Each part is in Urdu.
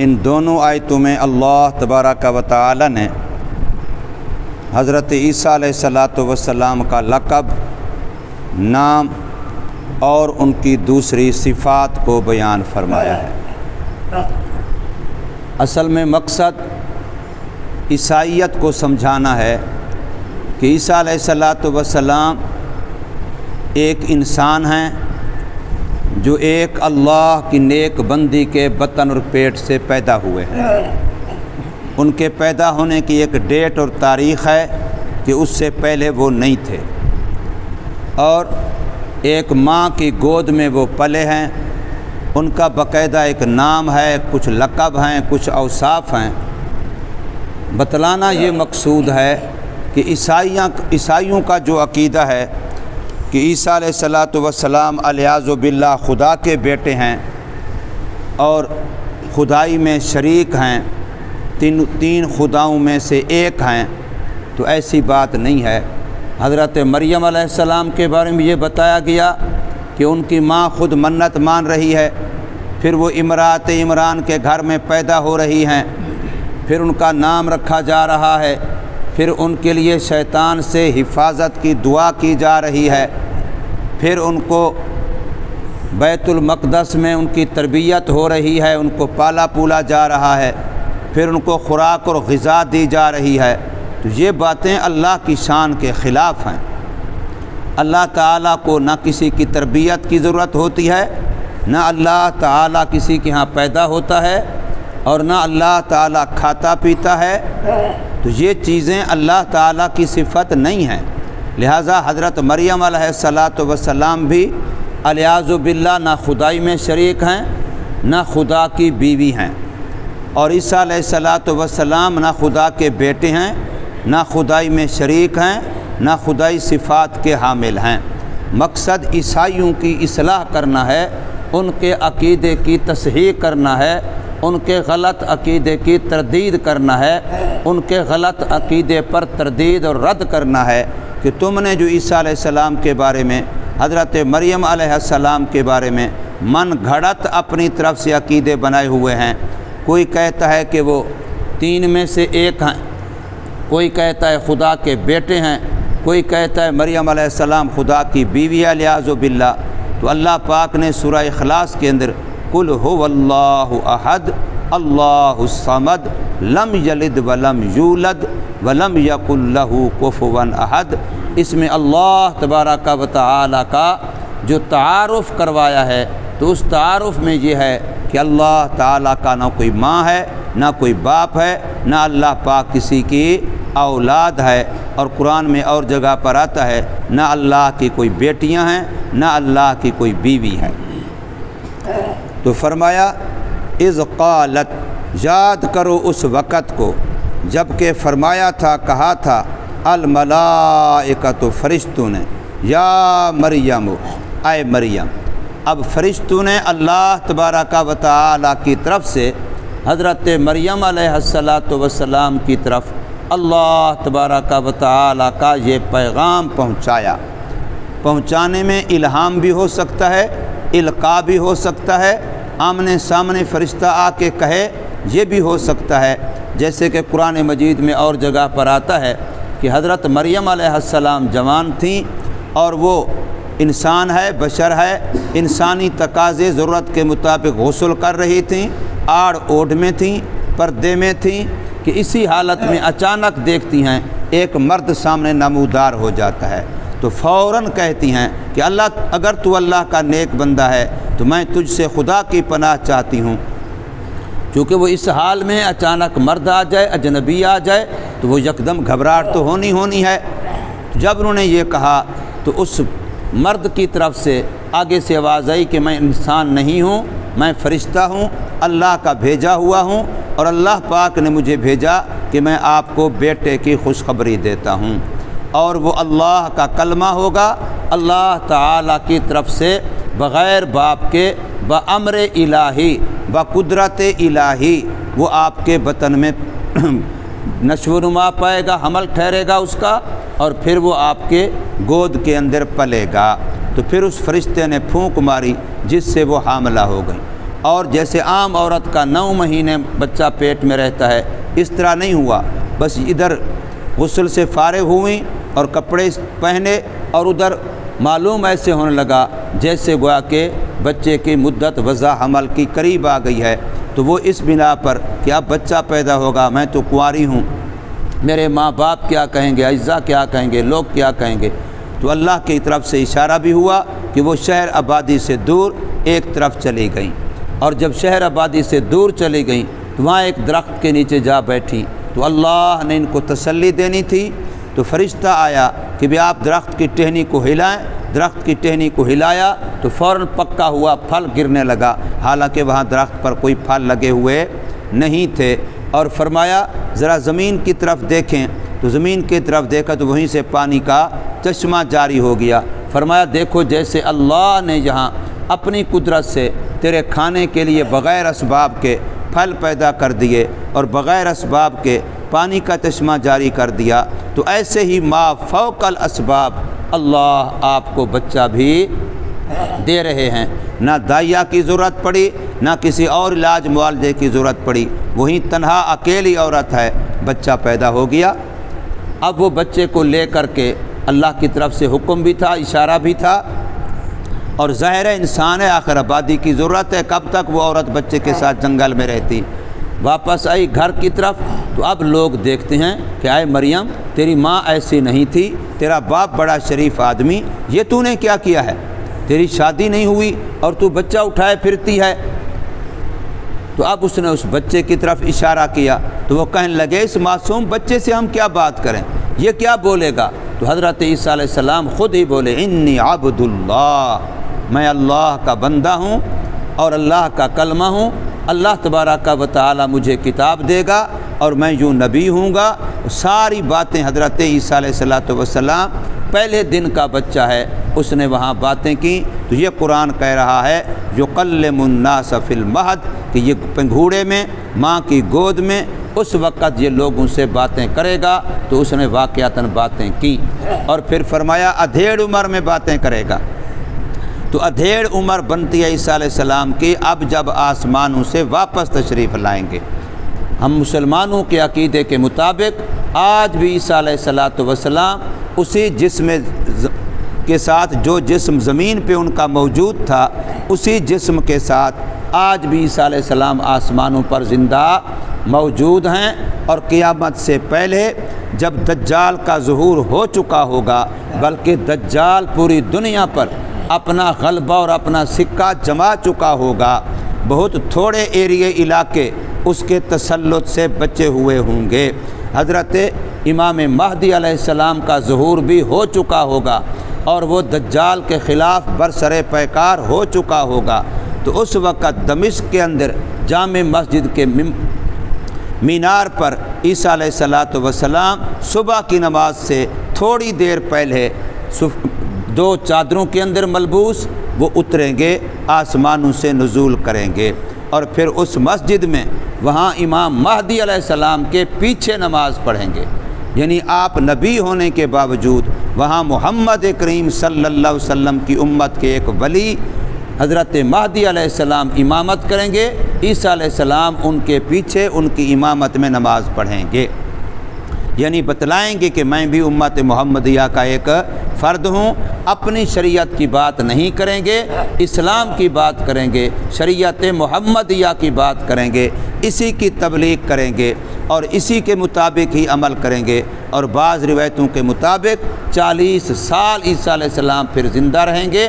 ان دونوں آیتوں میں اللہ تبارک و تعالی نے حضرت عیسیٰ علیہ الصلاۃ والسلام کا لقب، نام اور ان کی دوسری صفات کو بیان فرمایا ہے۔ اصل میں مقصد عیسائیت کو سمجھانا ہے کہ عیسیٰ علیہ الصلاۃ والسلام ایک انسان ہیں جو ایک اللہ کی نیک بندی کے بطن اور پیٹ سے پیدا ہوئے ہیں۔ ان کے پیدا ہونے کی ایک ڈیٹ اور تاریخ ہے کہ اس سے پہلے وہ نہیں تھے، اور ایک ماں کی گود میں وہ پلے ہیں۔ ان کا باقاعدہ ایک نام ہے، کچھ لقب ہیں، کچھ اوصاف ہیں۔ بتلانا یہ مقصود ہے کہ عیسائیوں کا جو عقیدہ ہے کہ عیسیٰ علیہ الصلاۃ والسلام الیاذ باللہ خدا کے بیٹے ہیں اور خدائی میں شریک ہیں، تین خداؤں میں سے ایک ہیں، تو ایسی بات نہیں ہے۔ حضرت مریم علیہ السلام کے بارے میں یہ بتایا گیا کہ ان کی ماں خود منت مان رہی ہے، پھر وہ امرات عمران کے گھر میں پیدا ہو رہی ہیں، پھر ان کا نام رکھا جا رہا ہے، پھر ان کے لیے شیطان سے حفاظت کی دعا کی جا رہی ہے، پھر ان کو بیت المقدس میں ان کی تربیت ہو رہی ہے، ان کو پالا پولا جا رہا ہے، پھر ان کو خوراک اور غذا دی جا رہی ہے۔ تو یہ باتیں اللہ کی شان کے خلاف ہیں۔ اللہ تعالیٰ کو نہ کسی کی تربیت کی ضرورت ہوتی ہے، نہ اللہ تعالیٰ کسی کے ہاں پیدا ہوتا ہے، اور نہ اللہ تعالیٰ کھاتا پیتا ہے۔ تو یہ چیزیں اللہ تعالیٰ کی صفت نہیں ہیں۔ لہٰذا حضرت مریم علیہ الصلاۃ والسلام بھی الیاذ باللہ نہ خدائی میں شریک ہیں، نہ خدا کی بیوی ہیں، اور عیسیٰ علیہ الصلاۃ والسلام نہ خدا کے بیٹے ہیں، نہ خدائی میں شریک ہیں، نہ خدائی صفات کے حامل ہیں۔ مقصد عیسائیوں کی اصلاح کرنا ہے، ان کے عقیدے کی تصحیح کرنا ہے، ان کے غلط عقیدے کی تردید کرنا ہے، ان کے غلط عقیدے پر تردید اور رد کرنا ہے کہ تم نے جو عیسیٰ علیہ السلام کے بارے میں، حضرت مریم علیہ السلام کے بارے میں من گھڑت اپنی طرف سے عقیدے بنائے ہوئے ہیں۔ کوئی کہتا ہے کہ وہ تین میں سے ایک ہیں، کوئی کہتا ہے خدا کے بیٹے ہیں، کوئی کہتا ہے مریم علیہ السلام خدا کی بیوی ہے الیاذ باللہ۔ تو اللہ پاک نے سورہ اخلاص کے اندر قل هو اللہ احد اللہ الصمد لم یلد ولم یولد ولم یکن لہ کفوا احد، اس میں اللہ تبارک و تعالی کا جو تعارف کروایا ہے، تو اس تعارف میں یہ ہے کہ اللہ تعالیٰ کا نہ کوئی ماں ہے، نہ کوئی باپ ہے، نہ اللہ پاک کسی کی اولاد ہے، اور قرآن میں اور جگہ پر آتا ہے نہ اللہ کی کوئی بیٹیاں ہیں، نہ اللہ کی کوئی بیوی ہے۔ تو فرمایا اذ قالت، یاد کرو اس وقت کو جب کہ فرمایا تھا، کہا تھا الملائکۃ، فرشتوں نے، یا مریم، اے مریم۔ اب فرشتوں نے اللہ تبارک و تعالی کی طرف سے حضرت مریم علیہ الصلاۃ والسلام کی طرف اللہ تبارک و تعالی کا یہ پیغام پہنچایا۔ پہنچانے میں الہام بھی ہو سکتا ہے، القاء بھی ہو سکتا ہے، آمنے سامنے فرشتہ آ کے کہے، یہ بھی ہو سکتا ہے، جیسے کہ قرآن مجید میں اور جگہ پر آتا ہے کہ حضرت مریم علیہ السلام جوان تھیں، اور وہ انسان ہے، بشر ہے، انسانی تقاضے ضرورت کے مطابق غسل کر رہی تھیں، آڑ اوڑھ میں تھیں، پردے میں تھیں، کہ اسی حالت میں اچانک دیکھتی ہیں ایک مرد سامنے نمودار ہو جاتا ہے، تو فوراً کہتی ہیں کہ اللہ، اگر تو اللہ کا نیک بندہ ہے تو میں تجھ سے خدا کی پناہ چاہتی ہوں۔ چونکہ وہ اس حال میں اچانک مرد آ جائے، اجنبی آ جائے، تو وہ یکدم گھبراہٹ تو ہونی ہے۔ جب انہوں نے یہ کہا تو اس مرد کی طرف سے آگے سے آواز آئی کہ میں انسان نہیں ہوں، میں فرشتہ ہوں، اللہ کا بھیجا ہوا ہوں، اور اللہ پاک نے مجھے بھیجا کہ میں آپ کو بیٹے کی خوشخبری دیتا ہوں، اور وہ اللہ کا کلمہ ہوگا، اللہ تعالیٰ کی طرف سے بغیر باپ کے، بامر الہی، بقدرت الہی، وہ آپ کے بطن میں نشو و نما پائے گا، حمل ٹھہرے گا اس کا، اور پھر وہ آپ کے گود کے اندر پلے گا۔ تو پھر اس فرشتے نے پھونک ماری جس سے وہ حاملہ ہو گئی، اور جیسے عام عورت کا 9 مہینے بچہ پیٹ میں رہتا ہے اس طرح نہیں ہوا، بس ادھر غسل سے فارغ ہوئیں اور کپڑے پہنے اور ادھر معلوم ایسے ہونے لگا جیسے گویا کہ بچے کی مدت وضع حمل کی قریب آ گئی ہے، تو وہ اس بنا پر کہ اب بچہ پیدا ہوگا، میں تو کنواری ہوں، میرے ماں باپ کیا کہیں گے، اجزاء کیا کہیں گے، لوگ کیا کہیں گے، تو اللہ کی طرف سے اشارہ بھی ہوا کہ وہ شہر آبادی سے دور ایک طرف چلی گئیں، اور جب شہر آبادی سے دور چلی گئیں تو وہاں ایک درخت کے نیچے جا بیٹھی، تو اللہ نے ان کو تسلی دینی تھی، تو فرشتہ آیا کہ بھی آپ درخت کی ٹہنی کو ہلائیں، درخت کی ٹہنی کو ہلایا تو فوراً پکا ہوا پھل گرنے لگا، حالانکہ وہاں درخت پر کوئی پھل لگے ہوئے نہیں تھے، اور فرمایا ذرا زمین کی طرف دیکھیں، تو زمین کی طرف دیکھا تو وہیں سے پانی کا چشمہ جاری ہو گیا، فرمایا دیکھو جیسے اللہ نے یہاں اپنی قدرت سے تیرے کھانے کے لیے بغیر اسباب کے پھل پیدا کر دیے اور بغیر اسباب کے پانی کا چشمہ جاری کر دیا، تو ایسے ہی ما فوق الاسباب اللہ آپ کو بچہ بھی دے رہے ہیں، نہ دائیا کی ضرورت پڑی، نہ کسی اور علاج معالجے کی ضرورت پڑی، وہیں تنہا اکیلی عورت ہے، بچہ پیدا ہو گیا۔ اب وہ بچے کو لے کر کے اللہ کی طرف سے حکم بھی تھا، اشارہ بھی تھا، اور ظاہر انسان ہے، آخر آبادی کی ضرورت ہے، کب تک وہ عورت بچے کے ساتھ جنگل میں رہتی، واپس آئی گھر کی طرف، تو اب لوگ دیکھتے ہیں کہ اے مریم تیری ماں ایسی نہیں تھی، تیرا باپ بڑا شریف آدمی، یہ تو نے کیا کیا ہے، تیری شادی نہیں ہوئی اور تو بچہ اٹھائے پھرتی ہے۔ تو اب اس نے اس بچے کی طرف اشارہ کیا، تو وہ کہنے لگے اس معصوم بچے سے ہم کیا بات کریں، یہ کیا بولے گا، تو حضرت عیسیٰ علیہ السلام خود ہی بولے انی عبد اللہ، میں اللہ کا بندہ ہوں اور اللہ کا کلمہ ہوں، اللہ تبارک و تعالی مجھے کتاب دے گا اور میں یوں نبی ہوں گا۔ ساری باتیں حضرت عیسیٰ علیہ السلام پہلے دن کا بچہ ہے، اس نے وہاں باتیں کی، تو یہ قرآن کہہ رہا ہے یکلم الناس فی المہد، کہ یہ پنگھوڑے میں ماں کی گود میں اس وقت یہ لوگوں سے باتیں کرے گا، تو اس نے واقعتاً باتیں کی، اور پھر فرمایا ادھیڑ عمر میں باتیں کرے گا، تو ادھیڑ عمر بنتی ہے عیسیٰ علیہ السلام کی اب جب آسمانوں سے واپس تشریف لائیں گے۔ ہم مسلمانوں کے عقیدے کے مطابق آج بھی عیسیٰ علیہ السلام اسی جسم کے ساتھ جو جسم زمین پہ ان کا موجود تھا اسی جسم کے ساتھ آج بھی عیسیٰ علیہ السلام آسمانوں پر زندہ موجود ہیں، اور قیامت سے پہلے جب دجال کا ظہور ہو چکا ہوگا، بلکہ دجال پوری دنیا پر اپنا غلبہ اور اپنا سکہ جما چکا ہوگا، بہت تھوڑے ایریے علاقے اس کے تسلط سے بچے ہوئے ہوں گے، حضرت امام مہدی علیہ السلام کا ظہور بھی ہو چکا ہوگا اور وہ دجال کے خلاف برسر پیکار ہو چکا ہوگا، تو اس وقت دمشق کے اندر جامع مسجد کے مینار پر عیسیٰ علیہ السلام صبح کی نماز سے تھوڑی دیر پہلے 2 چادروں کے اندر ملبوس وہ اتریں گے، آسمانوں سے نزول کریں گے، اور پھر اس مسجد میں وہاں امام مہدی علیہ السلام کے پیچھے نماز پڑھیں گے، یعنی آپ نبی ہونے کے باوجود وہاں محمد کریم صلی اللہ علیہ وسلم کی امت کے ایک ولی حضرت مہدی علیہ السلام امامت کریں گے، عیسیٰ علیہ السلام ان کے پیچھے ان کی امامت میں نماز پڑھیں گے، یعنی بتلائیں گے کہ میں بھی امت محمدیہ کا ایک فرد ہوں، اپنی شریعت کی بات نہیں کریں گے، اسلام کی بات کریں گے، شریعت محمدیہ کی بات کریں گے، اسی کی تبلیغ کریں گے اور اسی کے مطابق ہی عمل کریں گے، اور بعض روایتوں کے مطابق 40 سال عیسیٰ علیہ السلام پھر زندہ رہیں گے،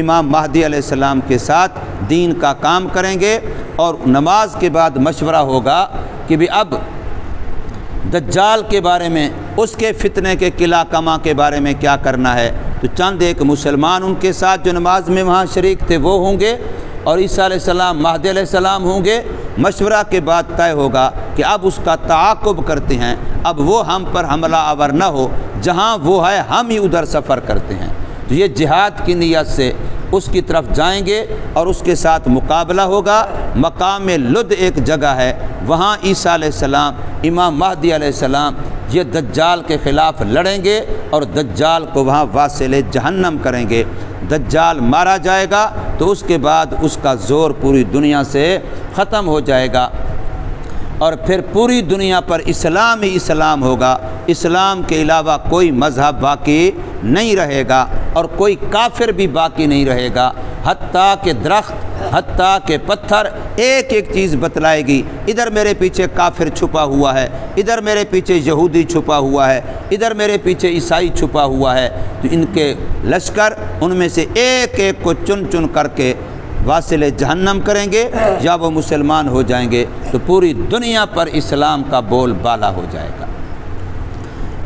امام مہدی علیہ السلام کے ساتھ دین کا کام کریں گے، اور نماز کے بعد مشورہ ہوگا کہ بھی اب دجال کے بارے میں، اس کے فتنے کے قلعہ کما کے بارے میں کیا کرنا ہے، تو چند ایک مسلمان ان کے ساتھ جو نماز میں وہاں شریک تھے وہ ہوں گے، اور عیسیٰ علیہ السلام مہدی علیہ السلام ہوں گے، مشورہ کے بعد طے ہوگا کہ اب اس کا تعاقب کرتے ہیں، اب وہ ہم پر حملہ آور نہ ہو، جہاں وہ ہے ہم ہی ادھر سفر کرتے ہیں، تو یہ جہاد کی نیت سے اس کی طرف جائیں گے اور اس کے ساتھ مقابلہ ہوگا۔ مقام لد ایک جگہ ہے، وہاں عیسیٰ علیہ السلام امام مہدی علیہ السلام یہ دجال کے خلاف لڑیں گے اور دجال کو وہاں واصل جہنم کریں گے، دجال مارا جائے گا تو اس کے بعد اس کا زور پوری دنیا سے ختم ہو جائے گا، اور پھر پوری دنیا پر اسلام ہی اسلام ہوگا۔ اسلام کے علاوہ کوئی مذہب باقی نہیں رہے گا اور کوئی کافر بھی باقی نہیں رہے گا، حتیٰ کہ درخت، حتیٰ کہ پتھر ایک ایک چیز بتلائے گی، ادھر میرے پیچھے کافر چھپا ہوا ہے، ادھر میرے پیچھے یہودی چھپا ہوا ہے، ادھر میرے پیچھے عیسائی چھپا ہوا ہے، تو ان کے لشکر ان میں سے ایک ایک کو چن چن کر کے واصل جہنم کریں گے یا وہ مسلمان ہو جائیں گے، تو پوری دنیا پر اسلام کا بول بالا ہو جائے گا۔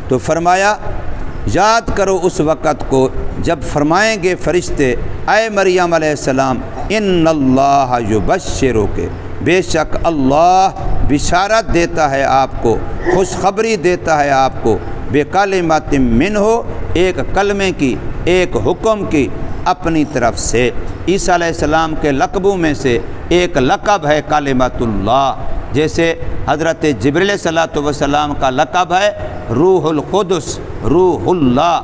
تو فرمایا یاد کرو اس وقت کو جب فرمائیں گے فرشتے اے مریم علیہ السلام ان اللہ یبشرک، بے شک اللہ بشارت دیتا ہے آپ کو، خوشخبری دیتا ہے آپ کو، بکلمۃ منہ، ایک کلمے کی، ایک حکم کی اپنی طرف سے۔ عیسیٰ علیہ السلام کے لقبوں میں سے ایک لقب ہے کلمۃ اللہ، جیسے حضرت جبریل صلی والسلام کا لقب ہے روح القدس، روح اللہ،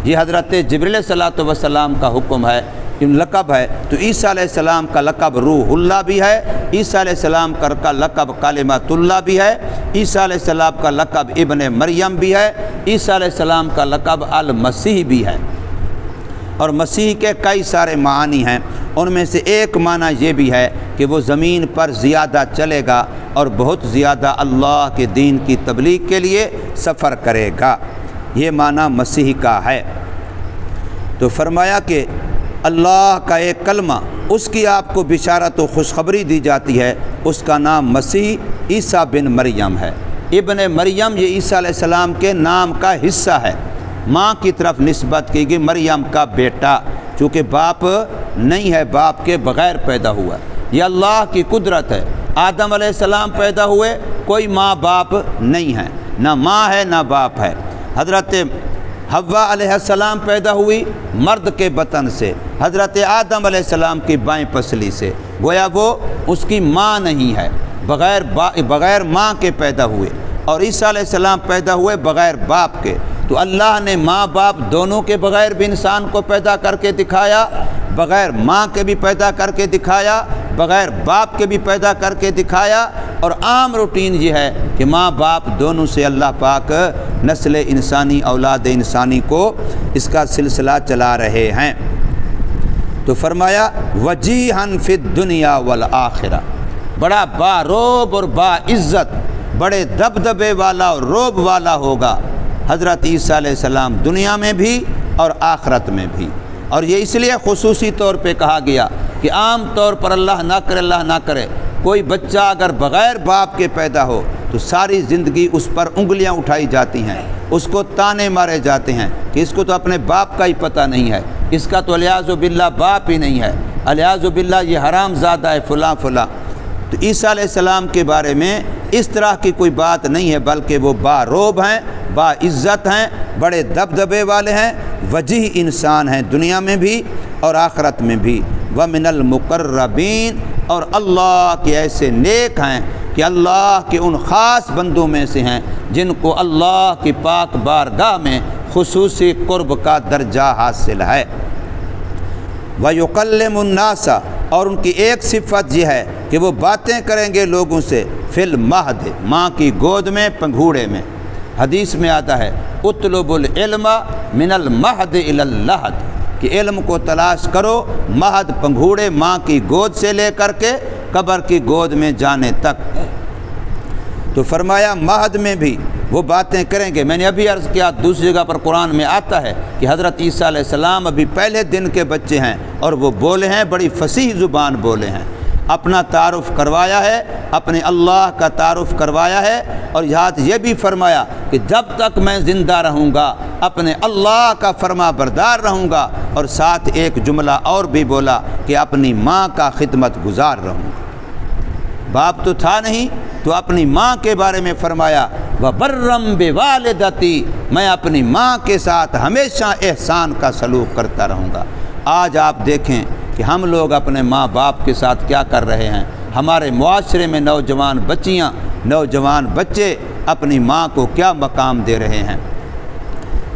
یہ حضرت جبریل صلی والسلام کا حکم ہے، لقب ہے۔ تو عیسیٰ علیہ السلام کا لقب روح اللہ بھی ہے، عیسیٰ علیہ السلام کا لقب کلمۃ اللہ بھی ہے، عیسیٰ علیہ السلام کا لقب ابن مریم بھی ہے، عیسیٰ علیہ السلام کا لقب المسیح بھی ہے۔ اور مسیح کے کئی سارے معانی ہیں، ان میں سے ایک معنی یہ بھی ہے کہ وہ زمین پر زیادہ چلے گا اور بہت زیادہ اللہ کے دین کی تبلیغ کے لیے سفر کرے گا، یہ معنی مسیح کا ہے۔ تو فرمایا کہ اللہ کا ایک کلمہ، اس کی آپ کو بشارت و خوشخبری دی جاتی ہے، اس کا نام مسیح عیسیٰ بن مریم ہے۔ ابن مریم یہ عیسیٰ علیہ السلام کے نام کا حصہ ہے، ماں کی طرف نسبت کی گئی، مریم کا بیٹا، چونکہ باپ نہیں ہے، باپ کے بغیر پیدا ہوا، یہ اللہ کی قدرت ہے۔ آدم علیہ السلام پیدا ہوئے، کوئی ماں باپ نہیں ہے، نہ ماں ہے نہ باپ ہے۔ حضرت حوا علیہ السلام پیدا ہوئی مرد کے بطن سے، حضرت آدم علیہ السلام کی بائیں پسلی سے، گویا وہ اس کی ماں نہیں ہے، بغیر ماں کے پیدا ہوئے، اور عیسیٰ علیہ السلام پیدا ہوئے بغیر باپ کے۔ تو اللہ نے ماں باپ دونوں کے بغیر بھی انسان کو پیدا کر کے دکھایا، بغیر ماں کے بھی پیدا کر کے دکھایا، بغیر باپ کے بھی پیدا کر کے دکھایا، اور عام روٹین یہ ہے کہ ماں باپ دونوں سے اللہ پاک نسل انسانی، اولاد انسانی کو اس کا سلسلہ چلا رہے ہیں۔ تو فرمایا وجیہن فی الدنیا والآخرہ، بڑا باروب اور باعزت، بڑے دبدبے والا اور روب والا ہوگا حضرت عیسیٰ علیہ السلام، دنیا میں بھی اور آخرت میں بھی۔ اور یہ اس لیے خصوصی طور پہ کہا گیا کہ عام طور پر اللہ نہ کرے کوئی بچہ اگر بغیر باپ کے پیدا ہو تو ساری زندگی اس پر انگلیاں اٹھائی جاتی ہیں، اس کو تانے مارے جاتے ہیں کہ اس کو تو اپنے باپ کا ہی پتہ نہیں ہے، اس کا تو الیاذ باللہ باپ ہی نہیں ہے، الیاذ باللہ یہ حرام زادہ ہے فلاں فلاں۔ تو عیسیٰ علیہ السلام کے بارے میں اس طرح کی کوئی بات نہیں ہے، بلکہ وہ باروب ہیں، باعزت ہیں، بڑے دبدبے والے ہیں، وجیح انسان ہیں دنیا میں بھی اور آخرت میں بھی۔ وَمِنَ الْمُقَرَّبِينَ، اور اللہ کے ایسے نیک ہیں کہ اللہ کے ان خاص بندوں میں سے ہیں جن کو اللہ کی پاک بارگاہ میں خصوصی قرب کا درجہ حاصل ہے۔ وَيُقَلِّمُ النَّاسَ، اور ان کی ایک صفت یہ ہے کہ وہ باتیں کریں گے لوگوں سے فی المہد، ماں کی گود میں، پنگھوڑے میں۔ حدیث میں آتا ہے اطلب العلم من المہد الی اللحد، کہ علم کو تلاش کرو مہد، پنگھوڑے، ماں کی گود سے لے کر کے قبر کی گود میں جانے تک۔ تو فرمایا مہد میں بھی وہ باتیں کریں گے۔ میں نے ابھی عرض کیا دوسری جگہ پر قرآن میں آتا ہے کہ حضرت عیسیٰ علیہ السلام ابھی پہلے دن کے بچے ہیں اور وہ بولے ہیں، بڑی فصیح زبان بولے ہیں، اپنا تعارف کروایا ہے، اپنے اللہ کا تعارف کروایا ہے، اور یہاں یہ بھی فرمایا کہ جب تک میں زندہ رہوں گا اپنے اللہ کا فرما بردار رہوں گا، اور ساتھ ایک جملہ اور بھی بولا کہ اپنی ماں کا خدمت گزار رہوں گا۔ باپ تو تھا نہیں تو اپنی ماں کے بارے میں فرمایا وَبَرًّا بِوَالِدَتِي، میں اپنی ماں کے ساتھ ہمیشہ احسان کا سلوک کرتا رہوں گا۔ آج آپ دیکھیں کہ ہم لوگ اپنے ماں باپ کے ساتھ کیا کر رہے ہیں، ہمارے معاشرے میں نوجوان بچیاں، نوجوان بچے اپنی ماں کو کیا مقام دے رہے ہیں۔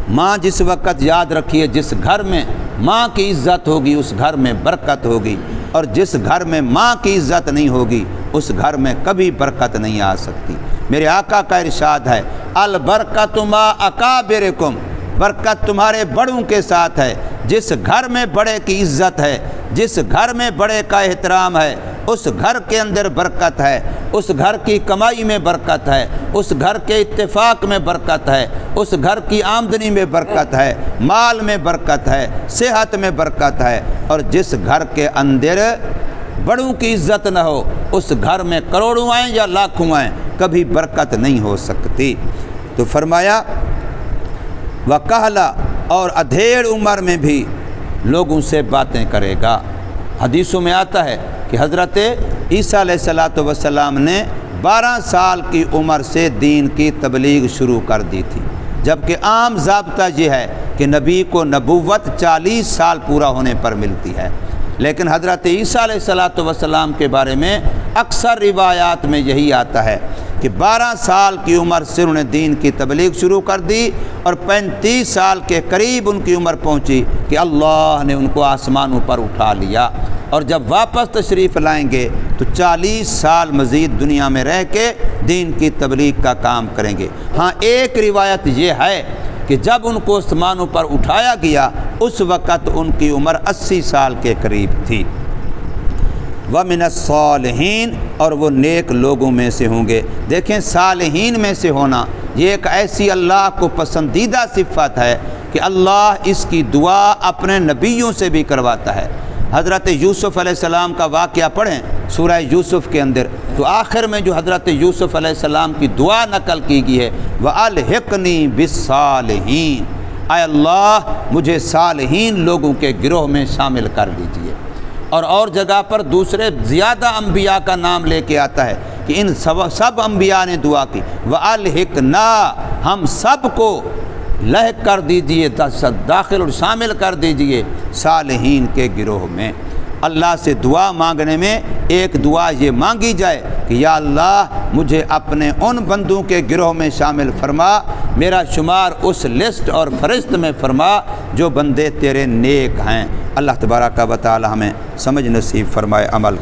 ماں جس وقت، یاد رکھیے، جس گھر میں ماں کی عزت ہوگی اس گھر میں برکت ہوگی، اور جس گھر میں ماں کی عزت نہیں ہوگی اس گھر میں کبھی برکت نہیں آ سکتی۔ میرے آقا کا ارشاد ہے البرکۃ ما اکابرکم، برکت تمہارے بڑوں کے ساتھ ہے۔ جس گھر میں بڑے کی عزت ہے، جس گھر میں بڑے کا احترام ہے، اس گھر کے اندر برکت ہے، اس گھر کی کمائی میں برکت ہے، اس گھر کے اتفاق میں برکت ہے، اس گھر کی آمدنی میں برکت ہے، مال میں برکت ہے، صحت میں برکت ہے۔ اور جس گھر کے اندر بڑوں کی عزت نہ ہو اس گھر میں کروڑوں آئیں یا لاکھوں آئیں کبھی برکت نہیں ہو سکتی۔ تو فرمایا وکہلا، اور ادھیڑ عمر میں بھی لوگوں سے باتیں کرے گا۔ حدیثوں میں آتا ہے کہ حضرت عیسیٰ علیہ السلام نے 12 سال کی عمر سے دین کی تبلیغ شروع کر دی تھی، جبکہ عام ضابطہ یہ ہے کہ نبی کو نبوت 40 سال پورا ہونے پر ملتی ہے، لیکن حضرت عیسیٰ علیہ السلام کے بارے میں اکثر روایات میں یہی آتا ہے کہ 12 سال کی عمر سے انہوں نے دین کی تبلیغ شروع کر دی، اور 35 سال کے قریب ان کی عمر پہنچی کہ اللہ نے ان کو آسمانوں پر اٹھا لیا، اور جب واپس تشریف لائیں گے تو 40 سال مزید دنیا میں رہ کے دین کی تبلیغ کا کام کریں گے۔ ہاں ایک روایت یہ ہے کہ جب ان کو آسمانوں پر اٹھایا گیا اس وقت ان کی عمر 80 سال کے قریب تھی۔ وَمِنَ الصَّالِحِينَ، اور وہ نیک لوگوں میں سے ہوں گے۔ دیکھیں صالحین میں سے ہونا یہ ایک ایسی اللہ کو پسندیدہ صفت ہے کہ اللہ اس کی دعا اپنے نبیوں سے بھی کرواتا ہے۔ حضرت یوسف علیہ السلام کا واقعہ پڑھیں سورہ یوسف کے اندر، تو آخر میں جو حضرت یوسف علیہ السلام کی دعا نقل کی گئی ہے وَأَلْحِقْنِي بِالصَّالِحِينَ، اے اللہ مجھے صالحین لوگوں کے گروہ میں شامل کر لیجئے۔ اور جگہ پر دوسرے زیادہ انبیاء کا نام لے کے آتا ہے کہ ان سب انبیاء نے دعا کی وَأَلْحِقْنَا، ہم سب کو لحق کر دیجئے، داخل اور شامل کر دیجئے صالحین کے گروہ میں۔ اللہ سے دعا مانگنے میں ایک دعا یہ مانگی جائے کہ یا اللہ مجھے اپنے ان بندوں کے گروہ میں شامل فرما، میرا شمار اس لسٹ اور فہرست میں فرما جو بندے تیرے نیک ہیں۔ اللہ تبارک و تعالی ہمیں سمجھ نصیب فرمائے، عمل